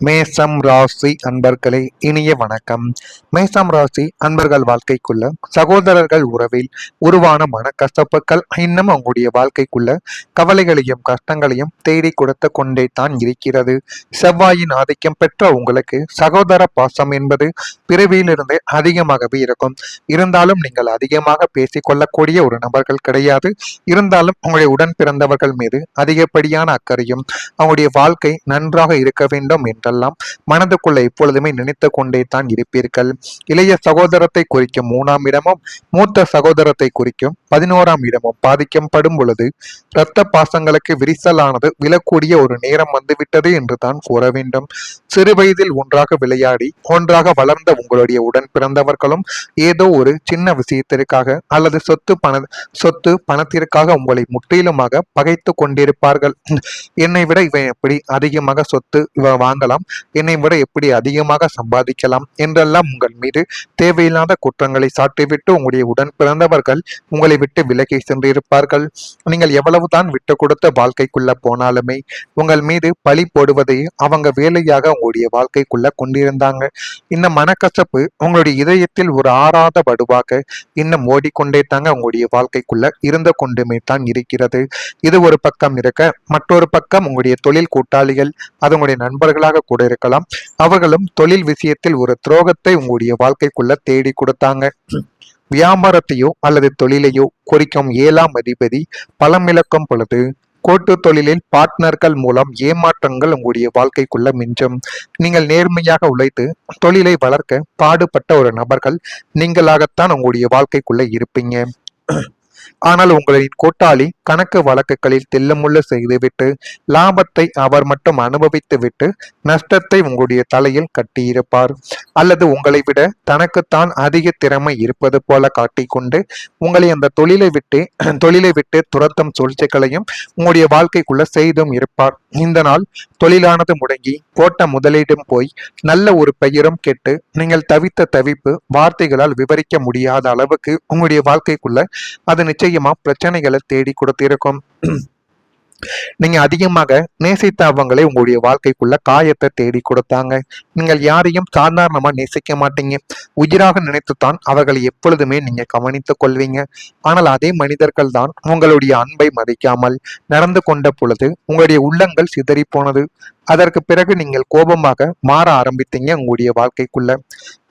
மேசம் ராசி அன்பர்களே, இனிய வணக்கம். மேசம் ராசி அன்பர்கள் வாழ்க்கைக்குள்ள சகோதரர்கள் உறவில் உருவான மனக்கசப்புகள் இன்னும் அவங்களுடைய வாழ்க்கைக்குள்ள கவலைகளையும் கஷ்டங்களையும் தேடி கொடுத்து கொண்டே தான் இருக்கிறது. செவ்வாயின் ஆதிக்கம் பெற்ற உங்களுக்கு சகோதர பாசம் என்பது பிறவியிலிருந்து அதிகமாகவே இருக்கும். இருந்தாலும் நீங்கள் அதிகமாக பேசிக்கொள்ளக்கூடிய ஒரு நபர்கள் கிடையாது. இருந்தாலும் உங்களுடைய உடன் பிறந்தவர்கள் மீது அதிகப்படியான அக்கறையும் அவங்களுடைய வாழ்க்கை நன்றாக இருக்க வேண்டும் என்றெல்லாம் மனதுக்குள்ள எப்பொழுதுமே நினைத்து கொண்டே தான் இருப்பீர்கள். இளைய சகோதரத்தை குறிக்கும் 3ஆம் இடமும் மூத்த சகோதரத்தை குறிக்கும் 11ஆம் இடமும் பாதிக்கப்படும் பொழுது இரத்த பாசங்களுக்கு விரிசலானது விழக்கூடிய ஒரு நேரம் வந்துவிட்டது என்று தான் கூற வேண்டும். சிறு வயதில் ஒன்றாக விளையாடி ஒன்றாக வளர்ந்த உங்களுடைய உடன் பிறந்தவர்களும் ஏதோ ஒரு சின்ன விஷயத்திற்காக அல்லது சொத்து பணத்திற்காக உங்களை முற்றிலுமாக பகைத்து கொண்டிருப்பார்கள். என்னை விட இவன் எப்படி அதிகமாக சொத்து வாங்கலாம், என்னை விட எப்படி அதிகமாக சம்பாதிக்கலாம் என்றெல்லாம் உங்கள் மீது தேவையில்லாத குற்றங்களை சாட்டிவிட்டு உங்களுடைய உடன் பிறந்தவர்கள் உங்களை விட்டு விலகி சென்றிருப்பார்கள். நீங்கள் எவ்வளவுதான் விட்டு கொடுத்த வாழ்க்கைக்குள்ள போனாலுமே உங்கள் மீது பழி போடுவதை அவங்க வேலையாக உங்களுடைய வாழ்க்கைக்குள்ள கொண்டிருந்தாங்க. இந்த மனக்கசப்பு உங்களுடைய இதயத்தில் ஒரு ஆறாத வடுவாக இன்னும் ஓடிக்கொண்டே தாங்க உங்களுடைய வாழ்க்கைக்குள்ள இருந்து கொண்டுமே தான் இருக்கிறது. இது ஒரு பக்கம் இருக்க, மற்றொரு பக்கம் உங்களுடைய தொழில் கூட்டாளிகள், அது உங்களுடைய நண்பர்களாக கூட இருக்கலாம், அவர்களும் தொழில் விஷயத்தில் ஒரு துரோகத்தை உங்களுடைய வாழ்க்கைக்குள்ள தேடி கொடுத்தாங்க. வியாபாரத்தையோ அல்லது தொழிலையோ குறிக்கும் 7ஆம் அதிபதி பலமிழக்கும் பொழுது கூட்டு தொழிலில் பார்ட்னர்கள் மூலம் ஏமாற்றங்கள் உங்களுடைய வாழ்க்கைக்குள்ள மிஞ்சும். நீங்கள் நேர்மையாக உழைத்து தொழிலை வளர்க்க பாடுபட்ட ஒரு நபர்கள் நீங்களாகத்தான் உங்களுடைய வாழ்க்கைக்குள்ள இருப்பீங்க. ஆனால் உங்களின் கூட்டாளி கணக்கு வழக்குகளில் தில்லமுள்ள செய்துவிட்டு லாபத்தை அவர் மட்டும் அனுபவித்து விட்டு நஷ்டத்தை உங்களுடைய தலையில் கட்டியிருப்பார். அல்லது உங்களை விட தனக்குத்தான் அதிக திறமை இருப்பது போல காட்டிக்கொண்டு உங்களை அந்த தொழிலை விட்டு துரத்தும் சூழ்ச்சிகளையும் உங்களுடைய வாழ்க்கைக்குள்ள செய்தும் இருப்பார். இந்த நாள் தொழிலானது முடங்கி போட்ட முதலீடும் போய் நல்ல ஒரு பெயரும் கெட்டு நீங்கள் தவித்த தவிப்பு வார்த்தைகளால் விவரிக்க முடியாத அளவுக்கு உங்களுடைய வாழ்க்கைக்குள்ள அது நிச்சயமா பிரச்சனைகளை தேடி கொடுத்திருக்கும். நீங்க அதிகமாக நேசித்த அவங்களே உங்களுடைய வாழ்க்கைக்குள்ள காயத்தை தேடி கொடுத்தாங்க. நீங்கள் யாரையும் சாதாரணமா நேசிக்க மாட்டீங்க, உயிராக நினைத்துத்தான் அவர்களை எப்பொழுதுமே நீங்க கவனித்துக் கொள்வீங்க. ஆனால் அதே மனிதர்கள் தான் உங்களுடைய அன்பை மதிக்காமல் நடந்து கொண்ட பொழுது உங்களுடைய உள்ளங்கள் சிதறி போனது. அதற்கு பிறகு நீங்கள் கோபமாக மாற ஆரம்பித்தீங்க. உங்களுடைய வாழ்க்கைக்குள்ள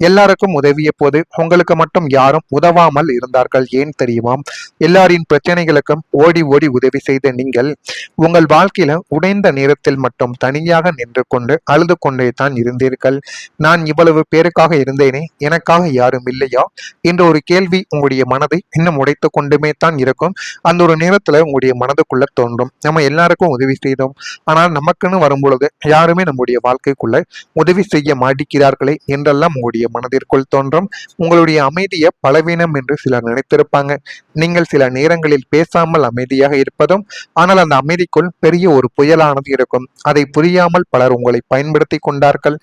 எல்லாருக்கும் உதவிய போது உங்களுக்கு மட்டும் யாரும் உதவாமல் இருந்தார்கள். ஏன் தெரியுமா? எல்லாரின் பிரச்சனைகளுக்கும் ஓடி ஓடி உதவி செய்த நீங்கள் உங்கள் வாழ்க்கையில உடைந்த நேரத்தில் மட்டும் தனியாக நின்று கொண்டு அழுது கொண்டே தான் இருந்தீர்கள். நான் இவ்வளவு பேருக்காக இருந்தேனே, எனக்காக யாரும் இல்லையா என்ற ஒரு கேள்வி உங்களுடைய மனதை இன்னும் உடைத்து கொண்டுமே தான் இருக்கும். அந்த ஒரு நேரத்துல உங்களுடைய மனதுக்குள்ள தோன்றும், நம்ம எல்லாருக்கும் உதவி செய்தோம், ஆனால் நமக்குன்னு வரும்பொழுது யாருமே நம்முடைய வாழ்க்கைக்குள்ள உதவி செய்ய மாட்டிக்கிறார்களே என்றெல்லாம் உங்களுடைய மனதிற்குள் தோன்றும். உங்களுடைய அமைதியை பலவீனம் என்று சிலர் நினைத்திருப்பாங்க. நீங்கள் சில நேரங்களில் பேசாமல் அமைதியாக இருப்பதும், ஆனால் அந்த அமைதிக்குள் பெரிய ஒரு புயலானது இருக்கும். அதை புரியாமல் பலர் உங்களை பயன்படுத்தி கொண்டார்கள்.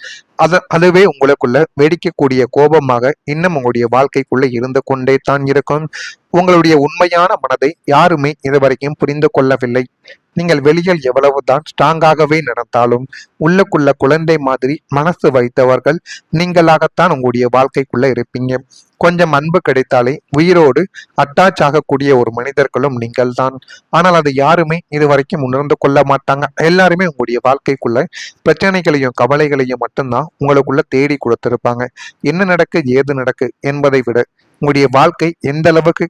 அதுவே உங்களுக்குள்ள வெடிக்கக்கூடிய கோபமாக இன்னும் உங்களுடைய வாழ்க்கைக்குள்ள இருந்து கொண்டே தான் இருக்கும். உங்களுடைய உண்மையான மனதை யாருமே இதுவரைக்கும் புரிந்து கொள்ளவில்லை. நீங்கள் வெளியில் எவ்வளவுதான் ஸ்ட்ராங்காகவே நடந்தாலும் உள்ளுக்குள்ள குழந்தை மாதிரி மனசு வைத்தவர்கள் நீங்களாகத்தான் உங்களுடைய வாழ்க்கைக்குள்ள இருப்பீங்க. கொஞ்சம் அன்பு கிடைத்தாலே உயிரோடு அட்டாச் ஆகக்கூடிய ஒரு மனிதர்களும் நீங்கள் தான். ஆனால் அதை யாருமே இதுவரைக்கும் உணர்ந்து கொள்ள மாட்டாங்க. எல்லாருமே உங்களுடைய வாழ்க்கைக்குள்ள பிரச்சனைகளையும் கவலைகளையும் மட்டும்தான் உங்களுக்குள்ள தேடி கொடுத்திருப்பாங்க. என்ன நடக்கு ஏது நடக்கு என்பதை விட உங்களுடைய வாழ்க்கை எந்த அளவுக்கு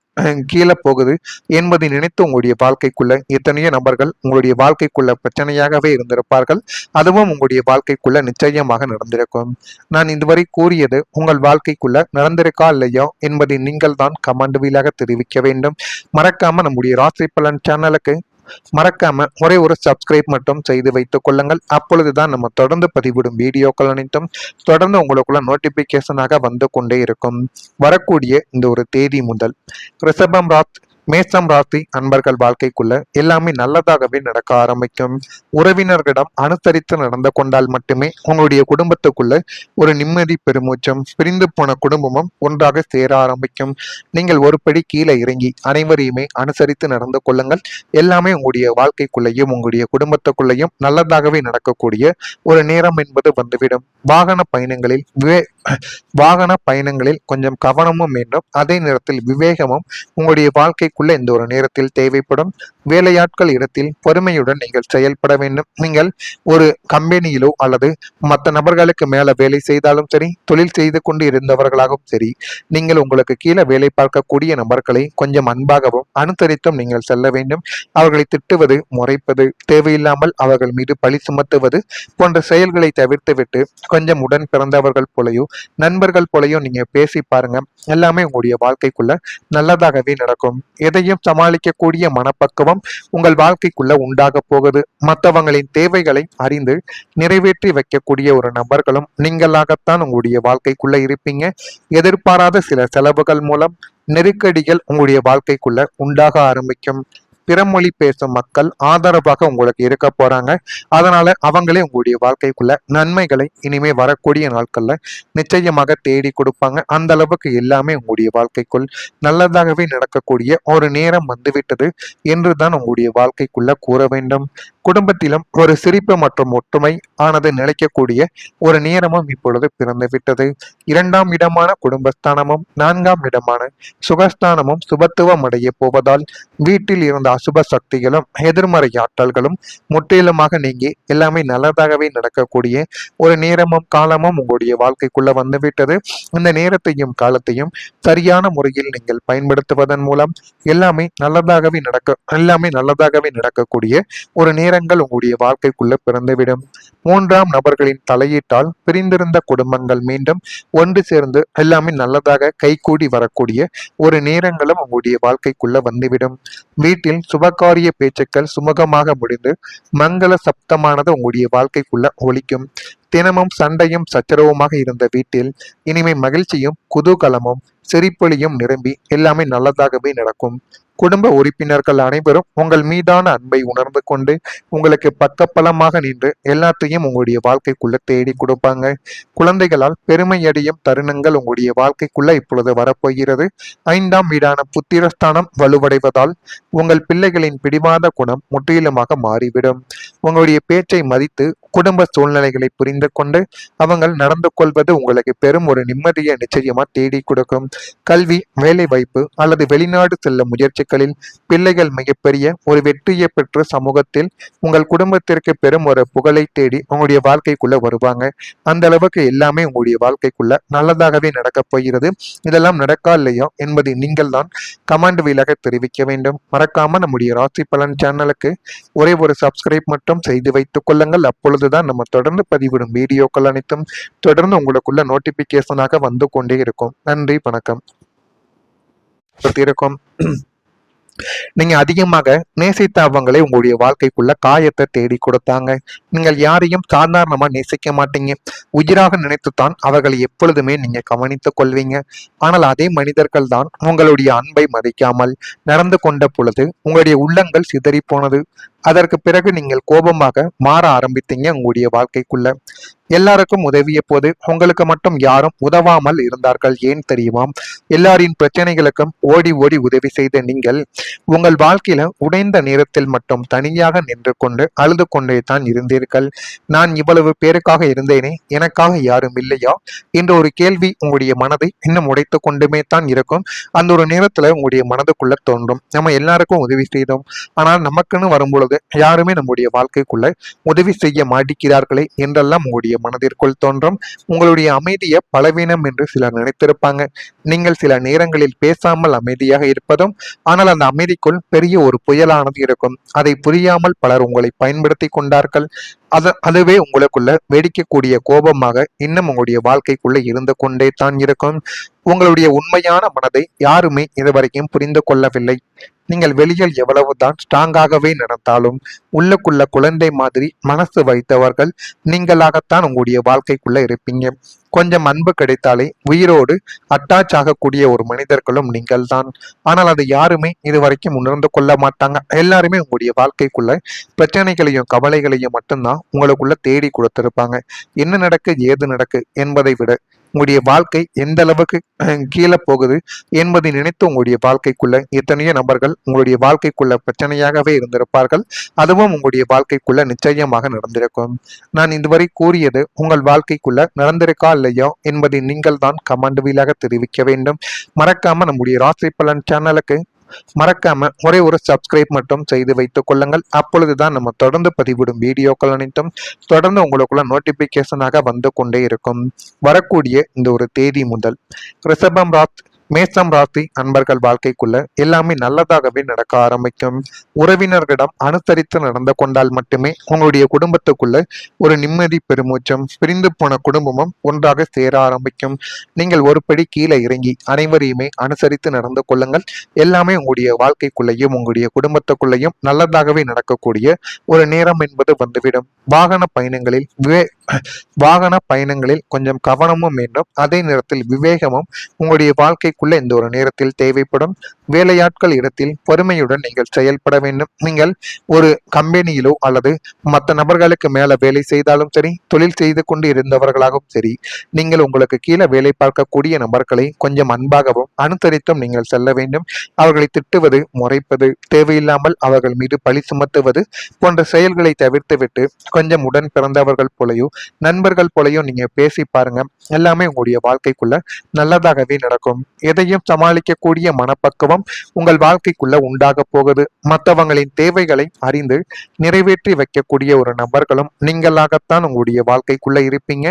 கீழே போகுது என்பதை நினைத்து உங்களுடைய வாழ்க்கைக்குள்ள எத்தனையோ நபர்கள் உங்களுடைய வாழ்க்கைக்குள்ள பிரச்சனையாகவே இருந்திருப்பார்கள். அதுவும் உங்களுடைய வாழ்க்கைக்குள்ள நிச்சயமாக நடந்திருக்கும். நான் இதுவரை கூறியது உங்கள் வாழ்க்கைக்குள்ள நடந்திருக்கா இல்லையா என்பதை நீங்கள் தான் கமெண்ட் வீலாக தெரிவிக்க வேண்டும். மறக்காம நம்முடைய ராசி பலன் சேனலுக்கு மறக்காம ஒரே ஒரு சப்ஸ்கிரைப் மட்டும் செய்து வைத்துக் கொள்ளுங்கள். அப்பொழுதுதான் நம்ம தொடர்ந்து பதிவிடும் வீடியோக்கள் அனைத்தும் தொடர்ந்து உங்களுக்குள்ள நோட்டிபிகேஷனாக வந்து கொண்டே இருக்கும். வரக்கூடிய இந்த ஒரு தேதி முதல் மேஷம் ராசி அன்பர்கள் வாழ்க்கைக்குள்ள எல்லாமே நல்லதாகவே நடக்க ஆரம்பிக்கும். உறவினர்களிடம் அனுசரித்து நடந்து கொண்டால் மட்டுமே உங்களுடைய குடும்பத்துக்குள்ள ஒரு நிம்மதி பெருமூச்சம். பிரிந்து போன குடும்பமும் ஒன்றாக சேர ஆரம்பிக்கும். நீங்கள் ஒரு படி கீழே இறங்கி அனைவரையுமே அனுசரித்து நடந்து கொள்ளுங்கள். எல்லாமே உங்களுடைய வாழ்க்கைக்குள்ளேயும் உங்களுடைய குடும்பத்துக்குள்ளேயும் நல்லதாகவே நடக்கக்கூடிய ஒரு நேரம் என்பது வந்துவிடும். வாகன பயணங்களில் கொஞ்சம் கவனமும் வேண்டும். அதே நேரத்தில் விவேகமும் உங்களுடைய வாழ்க்கைக்குள்ள இந்த ஒரு நேரத்தில் தேவைப்படும். வேலையாட்கள் இடத்தில் பொறுமையுடன் நீங்கள் செயல்பட வேண்டும். நீங்கள் ஒரு கம்பெனியிலோ அல்லது மற்ற நபர்களுக்கு மேல வேலை செய்தாலும் சரி, தொழில் செய்து கொண்டு இருந்தவர்களாகவும் சரி, நீங்கள் உங்களுக்கு கீழே வேலை பார்க்கக்கூடிய நபர்களை கொஞ்சம் அன்பாகவும் அனுசரித்தும் நீங்கள் செல்ல வேண்டும். அவர்களை திட்டுவது, முறைப்பது, தேவையில்லாமல் அவர்கள் மீது பழி சுமத்துவது போன்ற செயல்களை தவிர்த்துவிட்டு கொஞ்சம் உடன் பிறந்தவர்கள் போலையோ நண்பர்கள் போலையோ நீங்க பேசி பாருங்க. எல்லாமே உங்களுடைய வாழ்க்கைக்குள்ள நல்லதாகவே நடக்கும். எதையும் சமாளிக்கக்கூடிய மனப்பக்குவம் உங்கள் வாழ்க்கைக்குள்ள உண்டாக போகுது. மற்றவங்களின் தேவைகளை அறிந்து நிறைவேற்றி வைக்கக்கூடிய ஒரு நபர்களும் நீங்களாகத்தான் உங்களுடைய வாழ்க்கைக்குள்ள இருப்பீங்க. எதிர்பாராத சில செலவுகள் மூலம் நெருக்கடிகள் உங்களுடைய வாழ்க்கைக்குள்ள உண்டாக ஆரம்பிக்கும். பிறமொழி பேசும் மக்கள் ஆதரவாக உங்களுக்கு இருக்க போறாங்க. அதனால அவங்களே உங்களுடைய வாழ்க்கைக்குள்ள நன்மைகளை இனிமே வரக்கூடிய நாட்கள்ல நிச்சயமாக தேடி கொடுப்பாங்க. அந்த அளவுக்கு எல்லாமே உங்களுடைய வாழ்க்கைக்குள் நல்லதாகவே நடக்கக்கூடிய ஒரு நேரம் வந்துவிட்டது என்றுதான் உங்களுடைய வாழ்க்கைக்குள்ள கூற வேண்டும். குடும்பத்திலும் ஒரு சிரிப்பு மற்றும் ஒற்றுமை ஆனது நிலைக்கக்கூடிய ஒரு நேரமும் இப்பொழுது பிறந்து விட்டது. 2ஆம் இடமான குடும்பஸ்தானமும் 4ஆம் இடமான சுகஸ்தானமும் சுபத்துவம் அடைய போவதால் வீட்டில் இருந்த அசுப சக்திகளும் எதிர்மறை ஆற்றல்களும் முற்றிலுமாக நீங்கி எல்லாமே நல்லதாகவே நடக்கக்கூடிய ஒரு நேரமும் காலமும் உங்களுடைய வாழ்க்கைக்குள்ள வந்துவிட்டது. இந்த நேரத்தையும் காலத்தையும் சரியான முறையில் நீங்கள் பயன்படுத்துவதன் மூலம் எல்லாமே நல்லதாகவே நடக்கக்கூடிய ஒரு நேரங்கள் உங்களுடைய வாழ்க்கைக்குள்ள பிறந்துவிடும். 3ஆம் நபர்களின் தலையீட்டால் பிரிந்திருந்த குடும்பங்கள் மீண்டும் ஒன்று சேர்ந்து எல்லாமே நல்லதாக கைகூடி வரக்கூடிய ஒரு நேரங்களும் உங்களுடைய வாழ்க்கைக்குள்ள வந்துவிடும். வீட்டில் சுபகாரிய பேச்சுக்கள் சுமூகமாக முடிந்து மங்கள சப்தமானது உங்களுடைய வாழ்க்கைக்குள்ள ஒலிக்கும். தினமும் சண்டையும் சச்சரவுமாக இருந்த வீட்டில் இனிமே மகிழ்ச்சியும் குதூகலமும் சிரிப்பொலியும் நிரம்பி எல்லாமே நல்லதாகவே நடக்கும். குடும்ப உறுப்பினர்கள் அனைவரும் உங்கள் மீதான அன்பை உணர்ந்து கொண்டு உங்களுக்கு பக்கபலமாக நின்று எல்லாத்தையும் உங்களுடைய வாழ்க்கைக்குள்ள தேடி கொடுப்பாங்க. குழந்தைகளால் பெருமை அடையும் தருணங்கள் உங்களுடைய வாழ்க்கைக்குள்ள இப்பொழுது வரப்போகிறது. 5ஆம் வீடான புத்திரஸ்தானம் வலுவடைவதால் உங்கள் பிள்ளைகளின் பிடிவாத குணம் முற்றிலுமாக மாறிவிடும். உங்களுடைய பேச்சை மதித்து குடும்ப சூழ்நிலைகளை புரிந்து கொண்டு அவங்கள் நடந்து கொள்வது உங்களுக்கு பெரும் ஒரு நிம்மதியை நிச்சயமா தேடி கொடுக்கும். கல்வி, வேலை வாய்ப்பு அல்லது வெளிநாடு செல்லும் முயற்சிகளில் பிள்ளைகள் மிகப்பெரிய ஒரு வெற்றியை பெற்று சமூகத்தில் உங்கள் குடும்பத்திற்கு பெரும் ஒரு புகழை தேடி உங்களுடைய வாழ்க்கைக்குள்ள வருவாங்க. அந்த அளவுக்கு எல்லாமே உங்களுடைய வாழ்க்கைக்குள்ள நல்லதாகவே நடக்கப் போகிறது. இதெல்லாம் நடக்கா இல்லையா என்பதை நீங்கள் தான் கமெண்ட் வழியாக தெரிவிக்க வேண்டும். மறக்காம நம்முடைய ராசி பலன் சேனலுக்கு ஒரே ஒரு சப்ஸ்கிரைப் மட்டும் செய்து வைத்துக் கொள்ளுங்கள். அப்பொழுதுதான் நம்ம தொடர்ந்து பதிவிடும் வீடியோக்கள் அனைத்தும் தொடர்ந்து உங்களுக்குள்ள நோட்டிபிகேஷனாக வந்து கொண்டே இருக்கும். நன்றி, வணக்கம். இருக்கும் நீங்க அதிகமாக நேசித்த அவங்களே உங்களுடைய வாழ்க்கைக்குள்ள காயத்தை தேடி கொடுத்தாங்க. நீங்கள் யாரையும் சாதாரணமா நேசிக்க மாட்டீங்க. உயிராக நினைத்துத்தான் அவர்களை எப்பொழுதுமே நீங்க கவனித்துக் கொள்வீங்க. ஆனால் அதே மனிதர்கள் தான் உங்களுடைய அன்பை மதிக்காமல் நடந்து கொண்ட பொழுது உங்களுடைய உள்ளங்கள் சிதறி போனது. அதற்கு பிறகு நீங்கள் கோபமாக மாற ஆரம்பித்தீங்க. உங்களுடைய வாழ்க்கைக்குள்ள எல்லாருக்கும் உதவிய போது உங்களுக்கு மட்டும் யாரும் உதவாமல் இருந்தார்கள். ஏன் தெரியுமா? எல்லாரின் பிரச்சனைகளுக்கும் ஓடி ஓடி உதவி செய்த நீங்கள் உங்கள் வாழ்க்கையில உடைந்த நேரத்தில் மட்டும் தனியாக நின்று கொண்டு அழுது கொண்டே தான் இருந்தீர்கள். நான் இவ்வளவு பேருக்காக இருந்தேனே, எனக்காக யாரும் இல்லையா என்ற ஒரு கேள்வி உங்களுடைய மனதை இன்னும் உடைத்து கொண்டுமே தான் இருக்கும். அந்த ஒரு நேரத்துல உங்களுடைய மனதுக்குள்ள தோன்றும், நம்ம எல்லாருக்கும் உதவி செய்தோம், ஆனால் நமக்குன்னு வரும்பொழுது யாருமே நம்முடைய வாழ்க்கைக்குள்ள உதவி செய்ய மாட்டிக்கிறார்களே என்றெல்லாம் உங்களுடைய மனதிற்குள் தோன்றும். உங்களுடைய அமைதியை பலவீனம் என்று சிலர் நினைத்திருப்பாங்க. நீங்கள் சில நேரங்களில் பேசாமல் அமைதியாக இருப்பதும், ஆனால் அந்த அமைதிக்குள் பெரிய ஒரு புயலானது இருக்கும். அதை புரியாமல் பலர் உங்களை பயன்படுத்தி கொண்டார்கள். அதுவே உங்களுக்குள்ள வெடிக்கக்கூடிய கோபமாக இன்னும் உங்களுடைய வாழ்க்கைக்குள்ள இருந்து கொண்டே தான் இருக்கும். உங்களுடைய உண்மையான மனதை யாருமே இதுவரைக்கும் புரிந்து கொள்ளவில்லை. நீங்கள் வெளியில் எவ்வளவுதான் ஸ்ட்ராங்காகவே நடந்தாலும் உள்ளுக்குள்ள குழந்தை மாதிரி மனசு வைத்தவர்கள் நீங்களாகத்தான் உங்களுடைய வாழ்க்கைக்குள்ள இருப்பீங்க. கொஞ்சம் அன்பு கிடைத்தாலே உயிரோடு அட்டாச் ஆகக்கூடிய ஒரு மனிதர்களும் நீங்கள் தான். ஆனால் அதை யாருமே இதுவரைக்கும் உணர்ந்து கொள்ள மாட்டாங்க. எல்லாருமே உங்களுடைய வாழ்க்கைக்குள்ள பிரச்சனைகளையும் கவலைகளையும் மட்டும்தான் உங்களுக்குள்ள தேடி கொடுத்திருப்பாங்க. என்ன நடக்கு ஏது நடக்கு என்பதை விட உங்களுடைய வாழ்க்கை எந்த அளவுக்கு கீழே போகுது என்பதை நினைத்து உங்களுடைய வாழ்க்கைக்குள்ள எத்தனையோ நபர்கள் உங்களுடைய வாழ்க்கைக்குள்ள பிரச்சனையாகவே இருந்திருப்பார்கள். அதுவும் உங்களுடைய வாழ்க்கைக்குள்ள நிச்சயமாக நடந்திருக்கும். நான் இதுவரை கூறியது உங்கள் வாழ்க்கைக்குள்ள நடந்திருக்கா இல்லையோ என்பதை நீங்கள் தான் கமெண்ட் வீலாக தெரிவிக்க வேண்டும். மறக்காம நம்முடைய ராசி பலன் சேனலுக்கு மறக்காம ஒரே ஒரு சப்ஸ்கிரைப் மட்டும் செய்து வைத்துக் கொள்ளுங்கள். அப்பொழுதுதான் நம்ம தொடர்ந்து பதிவிடும் வீடியோக்கள் அனைத்தும் தொடர்ந்து உங்களுக்குள்ள நோட்டிபிகேஷனாக வந்து கொண்டே இருக்கும். வரக்கூடிய இந்த ஒரு தேதி முதல் ரிஷபம் ராசி மேசம் ராசி அன்பர்கள் வாழ்க்கைக்குள்ள எல்லாமே நல்லதாகவே நடக்க ஆரம்பிக்கும். உறவினர்களிடம் அனுசரித்து நடந்து கொண்டால் மட்டுமே உங்களுடைய குடும்பத்துக்குள்ள ஒரு நிம்மதி பெருமூச்சம், பிரிந்து போன குடும்பமும் ஒன்றாக சேர ஆரம்பிக்கும். நீங்கள் ஒரு படி கீழே இறங்கி அனைவரையுமே அனுசரித்து நடந்து கொள்ளுங்கள். எல்லாமே உங்களுடைய வாழ்க்கைக்குள்ளேயும் உங்களுடைய குடும்பத்துக்குள்ளேயும் நல்லதாகவே நடக்கக்கூடிய ஒரு நேரம் என்பது வந்துவிடும். வாகன பயணங்களில் கொஞ்சம் கவனமும் வேண்டும். அதே நேரத்தில் விவேகமும் உங்களுடைய வாழ்க்கைக்குள்ள இந்த ஒரு நேரத்தில் தேவைப்படும். வேலையாட்கள் இடத்தில் பொறுமையுடன் நீங்கள் செயல்பட வேண்டும். நீங்கள் ஒரு கம்பெனியிலோ அல்லது மற்ற நபர்களுக்கு மேல வேலை செய்தாலும் சரி, தொழில் செய்து கொண்டு இருந்தவர்களாகவும் சரி, நீங்கள் உங்களுக்கு கீழே வேலை பார்க்கக்கூடிய நபர்களை கொஞ்சம் அன்பாகவும் அனுசரித்தும் நீங்கள் செல்ல வேண்டும். அவர்களை திட்டுவது, முறைப்பது, தேவையில்லாமல் அவர்கள் மீது பழி சுமத்துவது போன்ற செயல்களை தவிர்த்துவிட்டு கொஞ்சம் உடன் பிறந்தவர்கள் போலையோ நண்பர்கள் போலையும் நீங்க பேசி பாருங்க. எல்லாமே உங்களுடைய வாழ்க்கைக்குள்ள நல்லதாகவே நடக்கும். எதையும் சமாளிக்கக்கூடிய மனப்பக்குவம் உங்கள் வாழ்க்கைக்குள்ள உண்டாக போகுது. மற்றவங்களின் தேவைகளை அறிந்து நிறைவேற்றி வைக்கக்கூடிய ஒரு நபர்களும் நீங்களாகத்தான் உங்களுடைய வாழ்க்கைக்குள்ள இருப்பீங்க.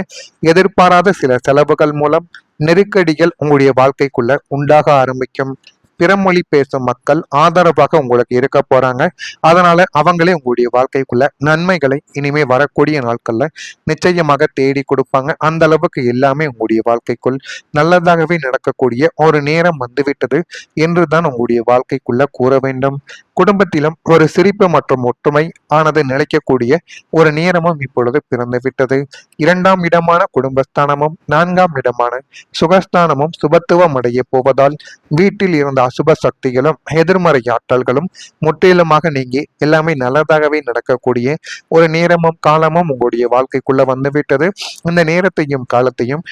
எதிர்பாராத சில செலவுகள் மூலம் நெருக்கடிகள் உங்களுடைய வாழ்க்கைக்குள்ள உண்டாக ஆரம்பிக்கும். பிறமொழி பேசும் மக்கள் ஆதரவாக உங்களுக்கு இருக்க போறாங்க. அதனால அவங்களே உங்களுடைய வாழ்க்கைக்குள்ள நன்மைகளை இனிமே வரக்கூடிய நாட்கள்ல நிச்சயமாக தேடி கொடுப்பாங்க. அந்த அளவுக்கு எல்லாமே உங்களுடைய வாழ்க்கைக்குள் நல்லதாகவே நடக்கக்கூடிய ஒரு நேரம் வந்துவிட்டது என்றுதான் உங்களுடைய வாழ்க்கைக்குள்ள கூற வேண்டும். குடும்பத்திலும் ஒரு சிரிப்பு மற்றும் ஒற்றுமை ஆனது நிலைக்கக்கூடிய ஒரு நேரமும் இப்பொழுது பிறந்து விட்டது. 2ஆம் இடமான குடும்பஸ்தானமும் 4ஆம் இடமான சுகஸ்தானமும் சுபத்துவம் அடைய போவதால் வீட்டில் இருந்த அசுப சக்திகளும் எதிர்மறை ஆற்றல்களும் முற்றிலுமாக நீங்கி எல்லாமே நல்லதாகவே நடக்கக்கூடிய ஒரு நேரமும் காலமும் உங்களுடைய வாழ்க்கைக்குள்ள வந்துவிட்டது. இந்த நேரத்தையும் காலத்தையும்